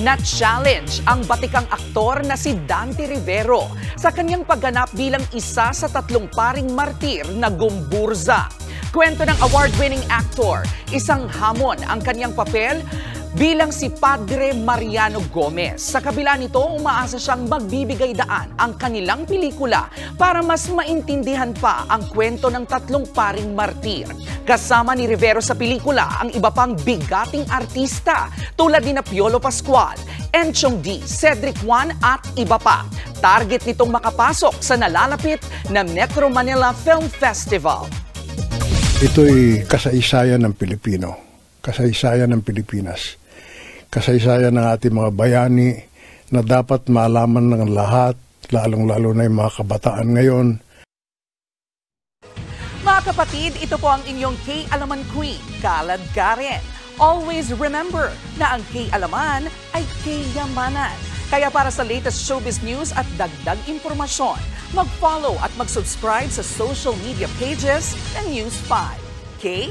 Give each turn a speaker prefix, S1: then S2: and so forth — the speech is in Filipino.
S1: Na-challenge ang batikang aktor na si Dante Rivero sa kanyang pagganap bilang isa sa 3 paring martir na gumburza. Kwento ng award-winning actor, isang hamon ang kanyang papel bilang si Padre Mariano Gomez. Sa kabila nito, umaasa siyang magbibigay daan ang kanilang pelikula para mas maintindihan pa ang kwento ng 3 paring martir. Kasama ni Rivero sa pelikula ang iba pang bigating artista tulad ni Piolo Pascual, Enchong D, Cedric Juan at iba pa. Target nitong makapasok sa nalalapit na Metro Manila Film Festival.
S2: Ito'y kasaysayan ng Pilipino, kasaysayan ng Pilipinas, kasaysayan ng ating mga bayani na dapat malaman ng lahat, lalong-lalo na yung mga kabataan ngayon.
S1: Mga kapatid, ito po ang inyong K-Alaman Queen, Kalad Karen. Always remember na ang K-Alaman ay K-Yamanan. Kaya para sa latest showbiz news at dagdag impormasyon, mag-follow at mag-subscribe sa social media pages ng News 5. Okay?